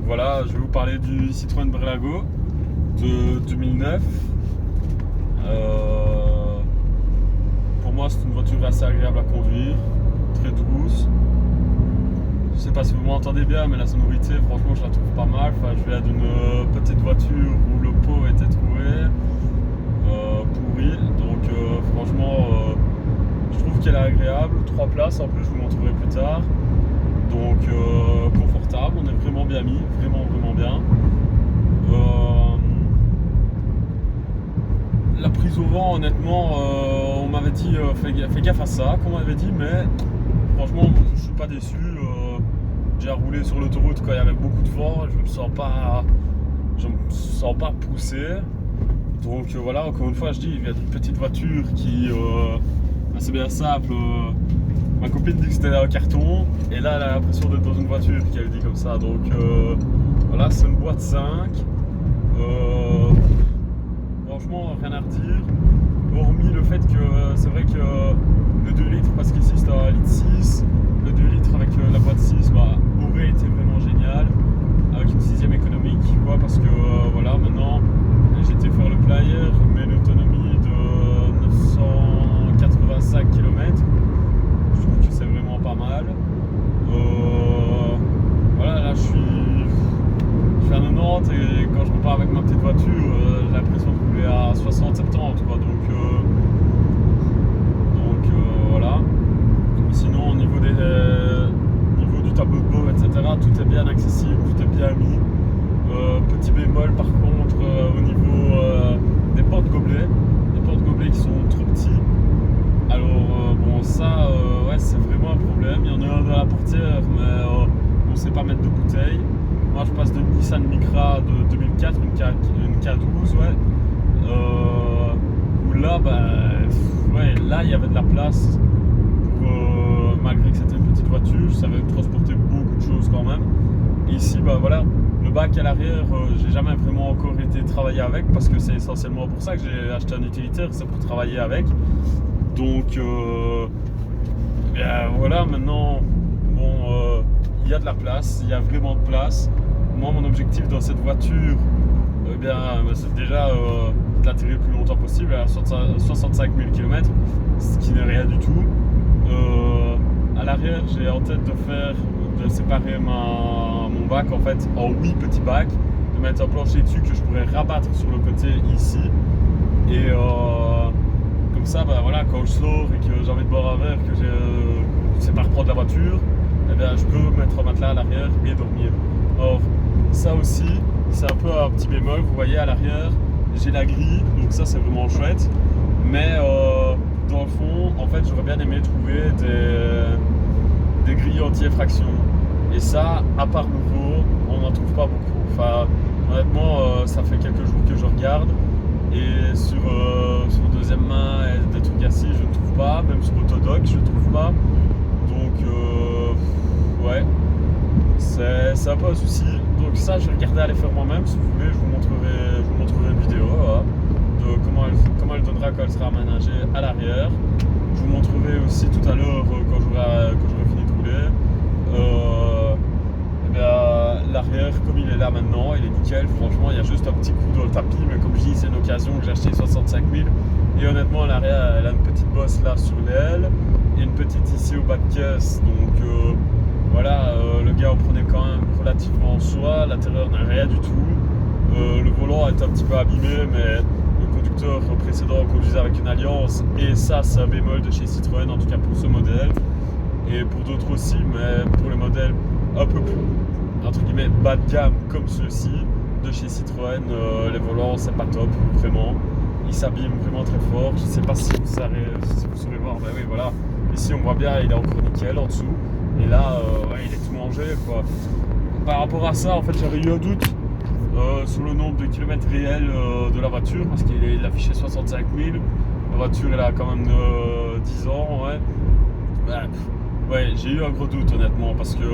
voilà, je vais vous parler du Citroën Berlingo de 2009. Pour moi, c'est une voiture assez agréable à conduire, très douce. Je sais pas si vous m'entendez bien, mais la sonorité, franchement, je la trouve pas mal. Enfin, je viens d'une petite voiture où le pot était troué, pourri. Donc, franchement, je trouve qu'elle est agréable. 3 places en plus, je vous montrerai plus tard. Donc, confortable, on est vraiment bien mis, vraiment bien. La prise au vent, honnêtement, on m'avait dit fais gaffe à ça, comme on m'avait dit, mais franchement, je suis pas déçu. J'ai roulé sur l'autoroute quand il y avait beaucoup de vent, je me sens pas poussé. Donc voilà, encore une fois, je dis, il y a une petite voiture qui, c'est bien simple. Ma copine dit que c'était un carton, et là, elle a l'impression d'être dans une voiture qu'elle dit comme ça. Donc voilà, c'est une boîte 5. Franchement, rien à redire, hormis le fait que c'est vrai que le 2 litres, parce qu'ici c'est un litre 6, le 2 litres avec la boîte 6 aurait été vraiment génial, avec une 6ème économique, quoi, parce que voilà, maintenant j'ai été faire le plein hier, je mets une autonomie de 985 km, je trouve que c'est vraiment pas mal. Voilà, là je suis à 90 et quand je compare avec ma petite voiture, j'ai l'impression de rouler à 60-70 quoi, donc voilà. Sinon au niveau du tableau de bord, etc., tout est bien accessible, tout est bien mis. Petit bémol par contre au niveau des porte-gobelets qui sont trop petits. Alors bon, ça ouais, c'est vraiment un problème. Il y en a un dans la portière, mais on ne sait pas mettre de bouteilles. Moi je passe de Nissan Micra de 2004, une K12, ouais. Où là, ouais, là il y avait de la place pour, malgré que c'était une petite voiture, ça savais transporter beaucoup de choses quand même. Et ici, voilà, le bac à l'arrière, j'ai jamais vraiment encore été travailler avec, parce que c'est essentiellement pour ça que j'ai acheté un utilitaire, c'est pour travailler avec. Donc voilà, maintenant, bon, il y a de la place, il y a vraiment de place. Moi, mon objectif dans cette voiture, c'est déjà de la tirer le plus longtemps possible, à 65 000 km, ce qui n'est rien du tout. À l'arrière, j'ai en tête de séparer mon bac en fait en 8 petits bacs, de mettre un plancher dessus que je pourrais rabattre sur le côté ici. Et comme ça, voilà, quand je sors et que j'ai envie de boire un verre, que je sais pas reprendre la voiture, je peux mettre un matelas à l'arrière et dormir. Or, ça aussi, c'est un peu un petit bémol. Vous voyez à l'arrière, j'ai la grille, donc ça c'est vraiment chouette. Mais dans le fond, en fait, j'aurais bien aimé trouver des grilles anti-effraction. Et ça, à part nouveau, on n'en trouve pas beaucoup. Enfin, honnêtement, ça fait quelques jours que je regarde. Et sur deuxième main et des trucs assis, je ne trouve pas. Même sur Autodoc, je ne trouve pas. Donc, ouais, c'est un peu un souci. Donc ça, je vais regarder à les faire moi-même. Si vous voulez, je vous montrerai une vidéo de comment elle donnera quand elle sera aménagée à l'arrière. Je vous montrerai aussi tout à l'heure quand j'aurai fini de rouler. L'arrière, comme il est là maintenant, il est nickel. Franchement, il y a juste un petit coup dans le tapis, mais comme je dis, c'est une occasion que j'ai acheté 65 000. Et honnêtement, à l'arrière, elle a une petite bosse là sur l'aile et une petite ici au bas de caisse. Donc voilà, le gars en prenait quand même relativement soin. L'intérieur n'a rien du tout. Le volant est un petit peu abîmé, mais le conducteur précédent conduisait avec une Alliance, et ça, c'est un bémol de chez Citroën, en tout cas pour ce modèle. Et pour d'autres aussi, mais pour les modèles un peu plus, entre guillemets, bas de gamme comme ceux-ci de chez Citroën, les volants c'est pas top, vraiment. Ils s'abîment vraiment très fort. Je sais pas si vous saurez voir, mais oui, voilà. Ici on voit bien, il est encore nickel en dessous. Et là, ouais, il est tout mangé, quoi. Par rapport à ça, en fait, j'avais eu un doute sur le nombre de kilomètres réels de la voiture, parce qu'il affichait 65 000. La voiture, elle a quand même 10 ans, ouais. Ouais, j'ai eu un gros doute honnêtement, parce que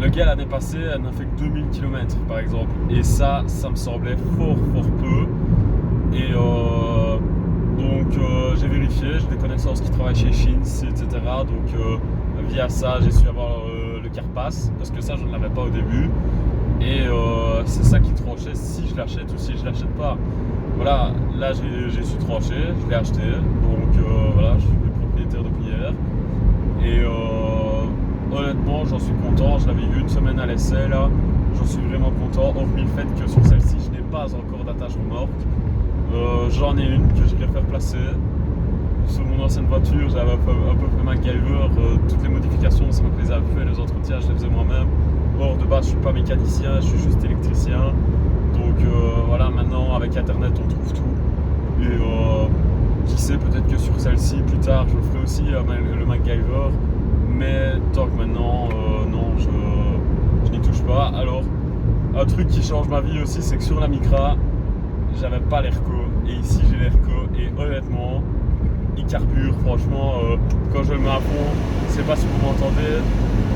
le gars l'année passée, elle n'a fait que 2000 km par exemple, et ça me semblait fort peu. Et donc j'ai vérifié, j'ai des connaissances qui travaillent chez Shins, etc. Donc via ça, j'ai su avoir le CarPass, parce que ça je ne l'avais pas au début. Et c'est ça qui tranchait si je l'achète ou si je l'achète pas. Voilà, là j'ai su trancher, je l'ai acheté, donc voilà, je suis propriétaire depuis hier. Et honnêtement, j'en suis content. Je l'avais eu une semaine à l'essai là, j'en suis vraiment content. Hormis le fait que sur celle-ci, je n'ai pas encore d'attache remorque. J'en ai une que je vais faire placer. Sur mon ancienne voiture, j'avais un peu fait MacGyver. Toutes les modifications, c'est moi qui les avais fait, les entretiens, je les faisais moi-même. Or, de base, je suis pas mécanicien, je suis juste électricien. Donc voilà, maintenant, avec Internet, on trouve tout. Et qui sait, peut-être que sur celle-ci, plus tard, je ferai aussi le MacGyver. Mais tant que maintenant, non, je n'y touche pas. Alors, un truc qui change ma vie aussi, c'est que sur la Micra, j'avais pas l'Airco. Et ici, j'ai l'Airco. Et honnêtement, il carbure. Franchement, quand je le mets à fond, je sais pas si vous m'entendez,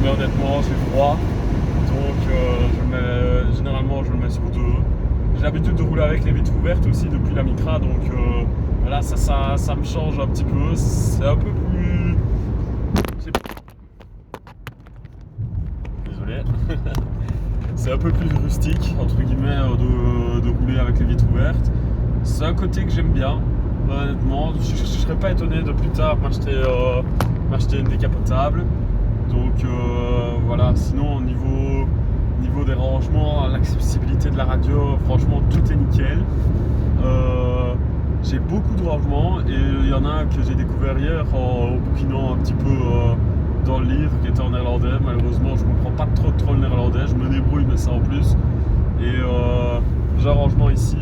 mais honnêtement, j'ai froid. Donc, généralement, je le mets sur 2. J'ai l'habitude de rouler avec les vitres ouvertes aussi depuis la Micra. Donc, voilà, ça me change un petit peu. C'est un peu plus. Désolé. C'est un peu plus rustique, entre guillemets, de rouler avec les vitres ouvertes. C'est un côté que j'aime bien, honnêtement. Je ne serais pas étonné de plus tard m'acheter une décapotable. Donc voilà, sinon au niveau des rangements, l'accessibilité de la radio, franchement tout est nickel. J'ai beaucoup de rangements et il y en a un que j'ai découvert hier en bouquinant un petit peu dans le livre qui était en néerlandais. Malheureusement, je comprends pas trop le néerlandais, je me débrouille mais ça en plus. Et j'ai un rangement ici.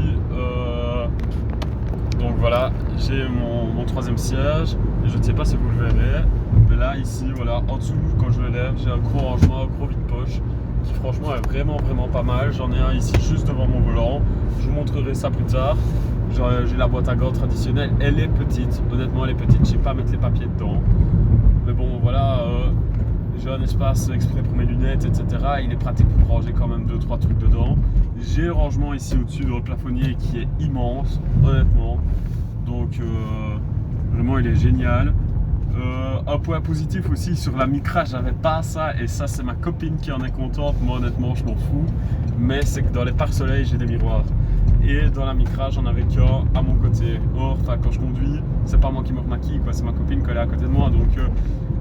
Donc voilà, j'ai mon troisième siège et je ne sais pas si vous le verrez, mais là ici voilà, en dessous quand je le lève, j'ai un gros rangement, un gros vide-poche qui franchement est vraiment pas mal. J'en ai un ici juste devant mon volant, je vous montrerai ça plus tard. J'ai la boîte à gants traditionnelle, elle est petite, honnêtement elle est petite, je sais pas mettre les papiers dedans. Mais bon voilà, j'ai un espace exprès pour mes lunettes, etc. Il est pratique pour ranger quand même 2-3 trucs dedans. J'ai le rangement ici au-dessus dans le plafonnier qui est immense, honnêtement. Donc vraiment il est génial. Un point positif aussi sur la Micra, j'avais pas ça et ça c'est ma copine qui en est contente. Moi honnêtement je m'en fous. Mais c'est que dans les pare-soleil j'ai des miroirs. Et dans la Micra j'en avais qu'un à mon côté. Or quand je conduis, c'est pas moi qui me remaquille, c'est ma copine qui est à côté de moi. Donc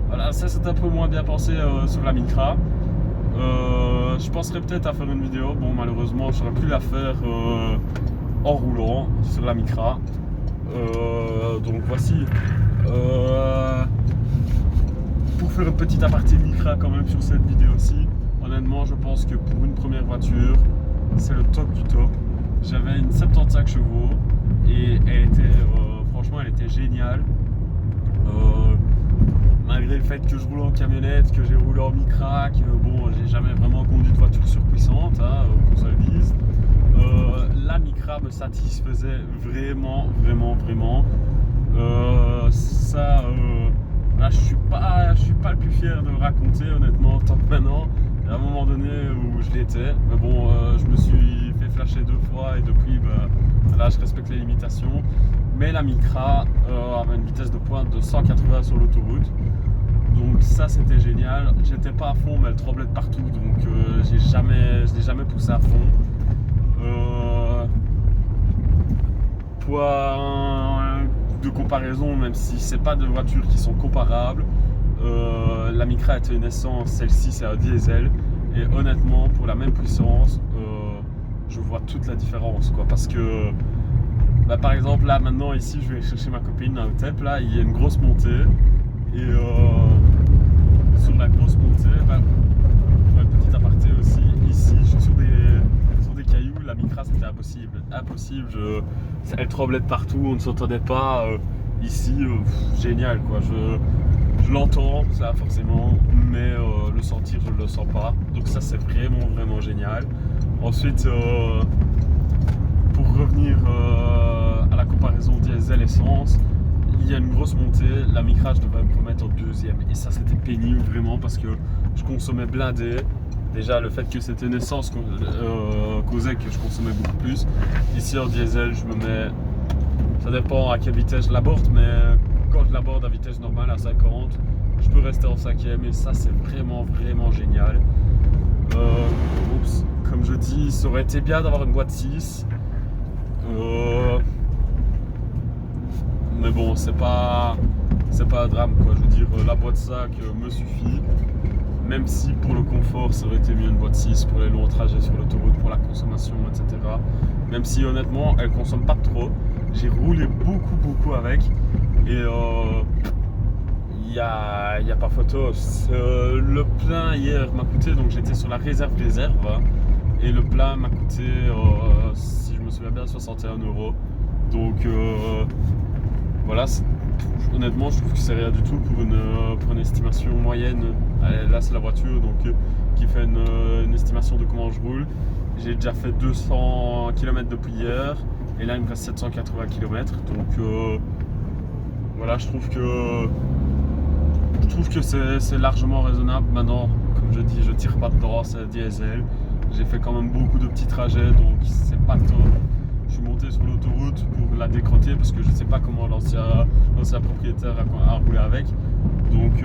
voilà, ça c'est un peu moins bien pensé sur la Micra. Je penserais peut-être à faire une vidéo. Bon malheureusement j'aurais pu la faire en roulant sur la Micra. Donc voici. Pour faire une petite aparté Micra quand même sur cette vidéo-ci, honnêtement je pense que pour une première voiture, c'est le top du top. J'avais une 75 chevaux et elle était, franchement elle était géniale. Malgré le fait que je roule en camionnette, que j'ai roulé en Micra, que bon j'ai jamais vraiment conduit de voiture surpuissante, hein, qu'on se le dise. La Micra me satisfaisait vraiment. Là, je suis pas le plus fier de le raconter honnêtement, tant que maintenant. Il y a un moment donné où je l'étais, mais bon, je me suis fait flasher 2 fois et depuis, là, je respecte les limitations. Mais la Micra avait une vitesse de pointe de 180 sur l'autoroute. Donc ça c'était génial. J'étais pas à fond mais elle tremblait de partout donc je l'ai jamais poussé à fond. Point de comparaison, même si c'est pas de voitures qui sont comparables, la Micra était une essence, celle-ci c'est un diesel et honnêtement pour la même puissance je vois toute la différence quoi, parce que par exemple là maintenant ici je vais chercher ma copine à Otep, là il y a une grosse montée et sur la grosse montée, pour une petite aparté aussi, ici je suis sur des cailloux, la Micra c'était impossible, elle tremblait de partout, on ne s'entendait pas, ici génial quoi, je l'entends ça forcément, mais le sentir je ne le sens pas, donc ça c'est vraiment génial. Ensuite pour revenir à la comparaison diesel essence, il y a une grosse montée, la Micra je devais me remettre en deuxième et ça c'était pénible vraiment parce que je consommais blindé. Déjà le fait que c'était une essence causait que je consommais beaucoup plus. Ici en diesel je me mets, ça dépend à quelle vitesse je l'aborde, mais quand je l'aborde à vitesse normale à 50, je peux rester en 5e et ça c'est vraiment génial. comme je dis, ça aurait été bien d'avoir une boîte 6. Mais bon, c'est pas un drame quoi. Je veux dire, la boîte 5 me suffit. Même si pour le confort, ça aurait été mieux une boîte 6 pour les longs trajets sur l'autoroute, pour la consommation, etc. Même si honnêtement, elle consomme pas trop. J'ai roulé beaucoup avec. Et il y a pas photo. Le plein hier m'a coûté, donc j'étais sur la réserve. Et le plein m'a coûté, si je me souviens bien, 61 €. Donc voilà, honnêtement, je trouve que c'est rien du tout pour une estimation moyenne. Là, c'est la voiture donc, qui fait une estimation de comment je roule. J'ai déjà fait 200 km depuis hier et là, il me reste 780 km. Donc voilà, je trouve que c'est largement raisonnable. Maintenant, comme je dis, je tire pas dedans, c'est diesel. J'ai fait quand même beaucoup de petits trajets, donc c'est pas top. Je suis monté sur l'autoroute pour la décrotter parce que je ne sais pas comment l'ancien propriétaire a roulé avec. Donc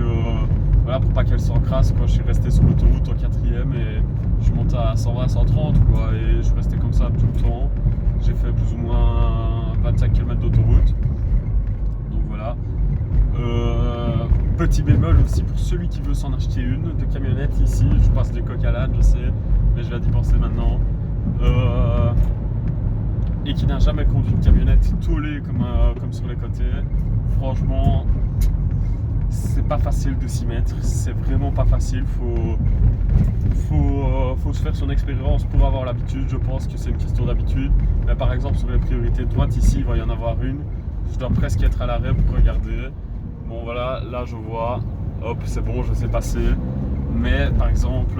voilà, pour pas qu'elle s'encrasse, je suis resté sur l'autoroute en 4ème et je suis monté à 120, 130 quoi, et je suis resté comme ça tout le temps. J'ai fait plus ou moins 25 km d'autoroute. Donc voilà. Petit bémol aussi pour celui qui veut s'en acheter une de camionnette ici. Je passe du coq à l'âne, je sais, mais je vais y penser maintenant. Et qui n'a jamais conduit une camionnette tollée comme sur les côtés, franchement, c'est pas facile de s'y mettre. C'est vraiment pas facile. Faut se faire son expérience pour avoir l'habitude. Je pense que c'est une question d'habitude. Mais par exemple, sur les priorités de droite, ici, il va y en avoir une. Je dois presque être à l'arrêt pour regarder. Bon, voilà, là je vois. Hop, c'est bon, je sais passer. Mais par exemple,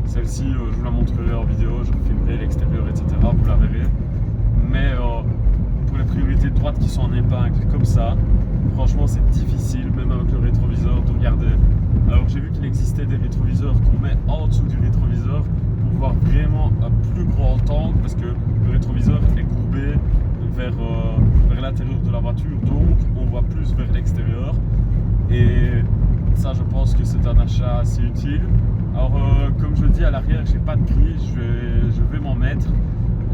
celle-ci, je vous la montrerai en vidéo. Je vous filmerai l'extérieur, etc. Vous la verrez. Mais pour les priorités de droite qui sont en épingle comme ça, franchement c'est difficile, même avec le rétroviseur, de regarder. Alors j'ai vu qu'il existait des rétroviseurs qu'on met en dessous du rétroviseur pour voir vraiment un plus grand angle, parce que le rétroviseur est courbé vers l'intérieur de la voiture, donc on voit plus vers l'extérieur. Et ça, je pense que c'est un achat assez utile. Alors comme je dis, à l'arrière j'ai pas de grille, je vais m'en mettre.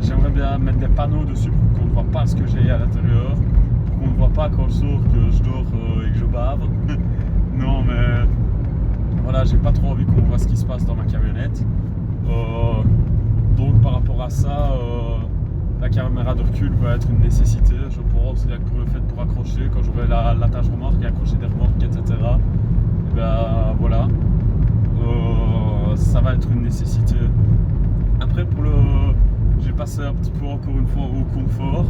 J'aimerais bien mettre des panneaux dessus pour qu'on ne voit pas ce que j'ai à l'intérieur, pour qu'on ne voit pas quand je sors que je dors et que je bave. Non mais voilà, j'ai pas trop envie qu'on voit ce qui se passe dans ma camionnette. Donc par rapport à ça, la caméra de recul va être une nécessité. Je pense qu'il y a que le fait pour accrocher, quand j'aurai l'attache remorque et accrocher des remorques, etc. Et ben voilà, ça va être une nécessité. Après j'ai passé un petit peu encore une fois au confort.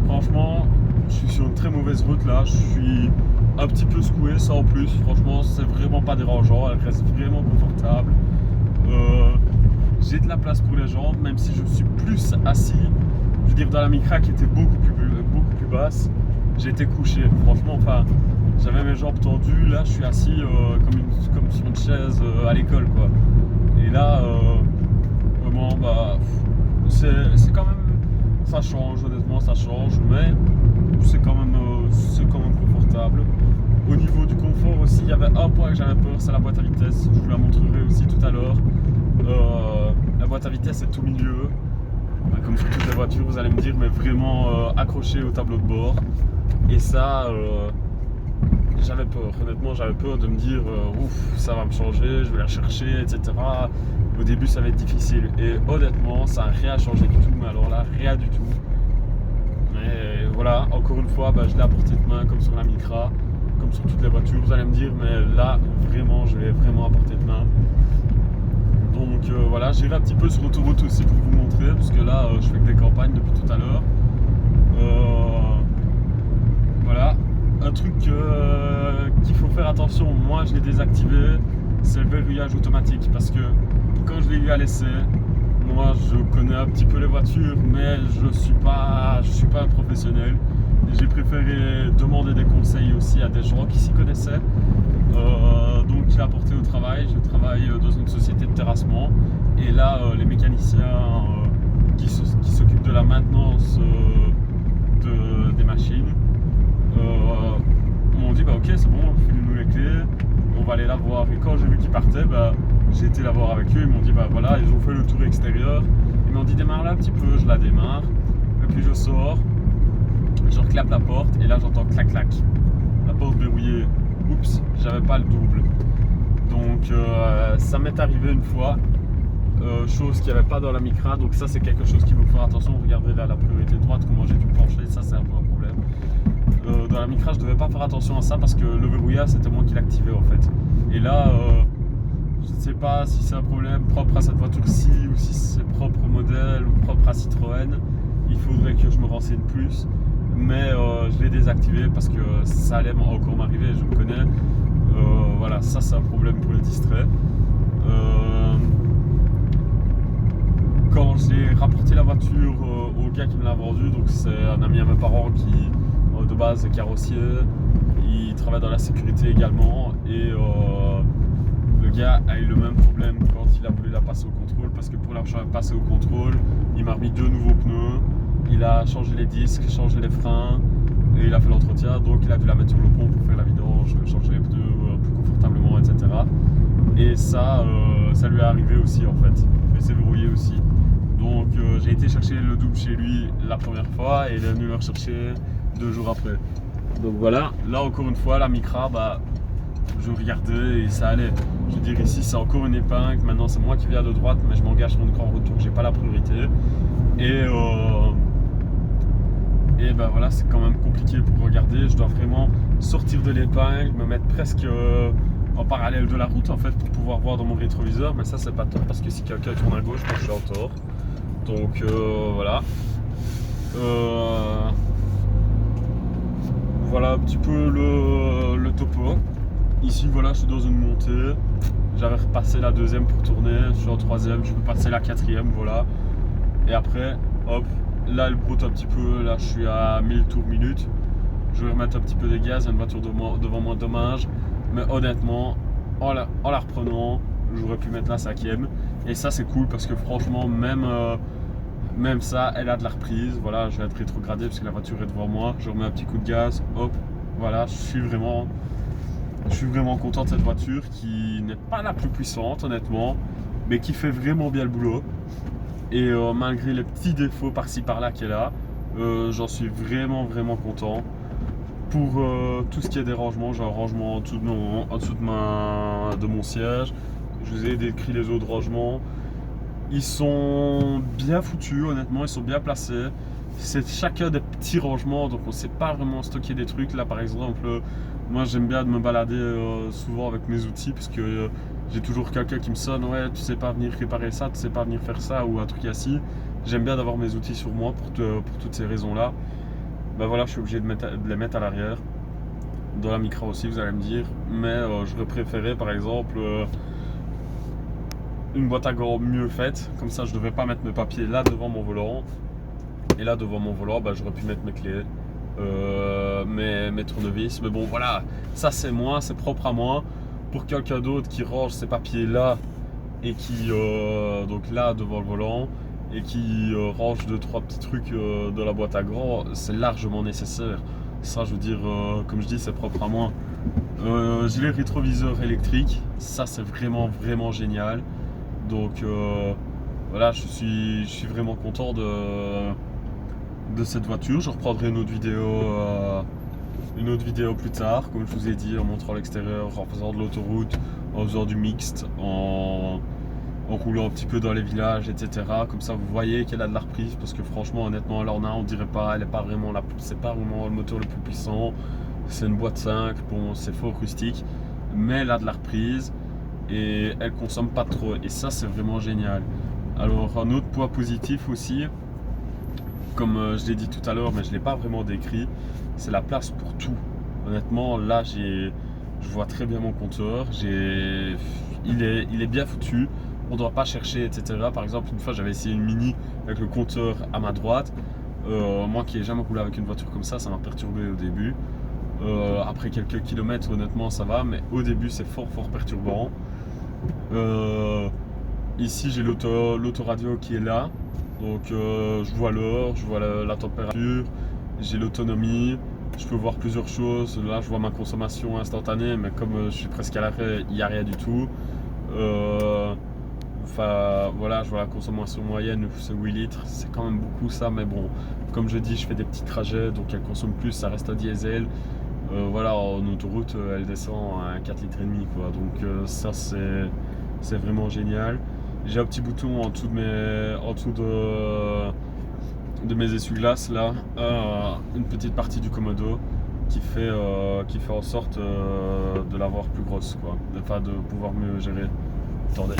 Franchement, je suis sur une très mauvaise route là. Je suis un petit peu secoué, ça en plus. Franchement, c'est vraiment pas dérangeant. Elle reste vraiment confortable. J'ai de la place pour les jambes, même si je suis plus assis. Je veux dire, dans la Micra qui était beaucoup plus basse, j'étais couché. Franchement, enfin, j'avais mes jambes tendues. Là, je suis assis comme sur une chaise à l'école, quoi. Et là, vraiment, bah. C'est quand même, ça change, honnêtement ça change, mais c'est quand même confortable. Au niveau du confort aussi, il y avait un point que j'avais peur, c'est la boîte à vitesse. Je vous la montrerai aussi tout à l'heure. La boîte à vitesse est tout milieu, comme sur toutes les voitures, vous allez me dire, mais vraiment accrochée au tableau de bord. Et ça, j'avais peur, honnêtement j'avais peur de me dire ouf, ça va me changer, je vais la chercher, etc. Au début ça va être difficile et honnêtement ça n'a rien changé du tout, mais alors là rien du tout. Mais voilà, encore une fois, je l'ai à portée de main comme sur la Micra, comme sur toutes les voitures, vous allez me dire, mais là vraiment je l'ai vraiment à portée de main. Donc voilà, j'irai un petit peu sur l'autoroute aussi pour vous montrer, parce que là je fais que des campagnes depuis tout à l'heure. Voilà, un truc qu'il faut faire attention, moi je l'ai désactivé, c'est le verrouillage automatique, parce que quand je l'ai eu à l'essai, moi je connais un petit peu les voitures, mais je suis pas un professionnel. J'ai préféré demander des conseils aussi à des gens qui s'y connaissaient. Donc je l'ai apporté au travail. Je travaille dans une société de terrassement et là les mécaniciens qui s'occupent de la maintenance des machines m'ont dit ok c'est bon, file-nous les clés, on va aller la voir. Et quand j'ai vu qu'ils partaient, j'ai été la voir avec eux, ils m'ont dit bah voilà, ils ont fait le tour extérieur, ils m'ont dit démarre là un petit peu, je la démarre, et puis je sors, je reclape la porte et là j'entends clac clac, la porte verrouillée, oups, j'avais pas le double. Donc ça m'est arrivé une fois, chose qu'il n'y avait pas dans la Micra, donc ça c'est quelque chose qu'il faut faire attention. Regardez là la priorité droite, comment j'ai dû pencher, ça c'est un peu un problème. Dans la Micra je devais pas faire attention à ça parce que le verrouillage c'était moi qui l'activais en fait. Et là je ne sais pas si c'est un problème propre à cette voiture-ci ou si c'est propre au modèle ou propre à Citroën. Il faudrait que je me renseigne plus, mais je l'ai désactivé parce que ça allait encore m'arriver, je me connais. Voilà, ça c'est un problème pour les distraits. Quand j'ai rapporté la voiture au gars qui me l'a vendue, donc c'est un ami à mes parents qui de base est carrossier, il travaille dans la sécurité également et le gars a eu le même problème quand il a voulu la passer au contrôle, parce que pour la passer au contrôle, il m'a remis 2 nouveaux pneus, il a changé les disques, changé les freins et il a fait l'entretien, donc il a dû la mettre sur le pont pour faire la vidange, changer les pneus plus confortablement, etc. Et ça lui est arrivé aussi en fait, et c'est verrouillé aussi. Donc j'ai été chercher le double chez lui la première fois et il est venu le rechercher 2 jours après. Donc voilà, là encore une fois la Micra, bah, je regardais et ça allait. Je veux dire ici c'est encore une épingle, maintenant c'est moi qui viens de droite mais je m'engage sur une grande route donc j'ai pas la priorité. Et ben voilà, c'est quand même compliqué pour regarder, je dois vraiment sortir de l'épingle, me mettre presque en parallèle de la route en fait pour pouvoir voir dans mon rétroviseur, mais ça c'est pas top parce que si quelqu'un tourne à gauche, moi je suis en tort. Donc voilà. Voilà un petit peu le topo. Ici voilà, je suis dans une montée. J'avais repassé la 2e pour tourner, je suis en 3e, je peux passer la 4e, voilà. Et après, hop, là elle broute un petit peu, là je suis à 1000 tours minute. Je vais remettre un petit peu de gaz, il y a une voiture devant moi, dommage. Mais honnêtement, en la reprenant, j'aurais pu mettre la 5e. Et ça c'est cool parce que franchement, même ça, elle a de la reprise. Voilà, je vais être rétrogradé parce que la voiture est devant moi. Je remets un petit coup de gaz, hop, voilà, je suis vraiment content de cette voiture qui n'est pas la plus puissante honnêtement, mais qui fait vraiment bien le boulot. Et malgré les petits défauts par-ci par-là qu'elle a, j'en suis vraiment content. Pour tout ce qui est des rangements, j'ai un rangement en dessous de mon siège. Je vous ai décrit les autres rangements. Ils sont bien foutus, honnêtement, ils sont bien placés. C'est chacun des petits rangements, donc on ne sait pas vraiment stocker des trucs. Là par exemple, moi j'aime bien de me balader souvent avec mes outils parce que j'ai toujours quelqu'un qui me sonne, ouais tu sais pas venir réparer ça, tu sais pas venir faire ça ou un truc assis. J'aime bien d'avoir mes outils sur moi pour toutes ces raisons là. Ben voilà, je suis obligé de les mettre à l'arrière. Dans la Micra aussi vous allez me dire, mais j'aurais préféré par exemple une boîte à gants mieux faite, comme ça je ne devais pas mettre mes papiers là devant mon volant. Et là devant mon volant, bah, j'aurais pu mettre mes clés, mes tournevis. Mais bon voilà, ça c'est moi, c'est propre à moi. Pour quelqu'un d'autre qui range ses papiers là et qui donc là devant le volant et qui range 2-3 petits trucs de la boîte à gants, c'est largement nécessaire. Ça je veux dire, comme je dis, c'est propre à moi. J'ai les rétroviseurs électriques, ça c'est vraiment génial. Donc voilà, je suis vraiment content de cette voiture. Je reprendrai une autre vidéo plus tard, comme je vous ai dit, en montrant l'extérieur, en faisant de l'autoroute, en faisant du mixte, en roulant un petit peu dans les villages, etc. Comme ça vous voyez qu'elle a de la reprise, parce que franchement honnêtement elle en a, on dirait pas, elle est pas vraiment c'est pas vraiment le moteur le plus puissant. C'est une boîte 5, bon c'est fort rustique, mais elle a de la reprise et elle consomme pas trop, et ça c'est vraiment génial. Alors un autre point positif aussi, comme je l'ai dit tout à l'heure mais je l'ai pas vraiment décrit, c'est la place pour tout. Honnêtement là je vois très bien mon compteur, il est bien foutu, on ne doit pas chercher, etc. Par exemple une fois j'avais essayé une Mini avec le compteur à ma droite, moi qui n'ai jamais roulé avec une voiture comme ça m'a perturbé au début. Après quelques kilomètres honnêtement ça va, mais au début c'est fort perturbant. Ici j'ai l'autoradio qui est là, donc je vois l'heure, je vois la température, j'ai l'autonomie, je peux voir plusieurs choses. Là je vois ma consommation instantanée, mais comme je suis presque à l'arrêt, il n'y a rien du tout. Enfin voilà, je vois la consommation moyenne, c'est 8 litres, c'est quand même beaucoup ça, mais bon, comme je dis, je fais des petits trajets, donc elle consomme plus, ça reste un diesel. Voilà, en autoroute, elle descend à 4 litres et demi, quoi. Donc ça, c'est vraiment génial. J'ai un petit bouton en dessous de mes essuie-glaces là, une petite partie du commodo qui fait en sorte de l'avoir plus grosse, quoi. Enfin, de pouvoir mieux gérer. Attendez.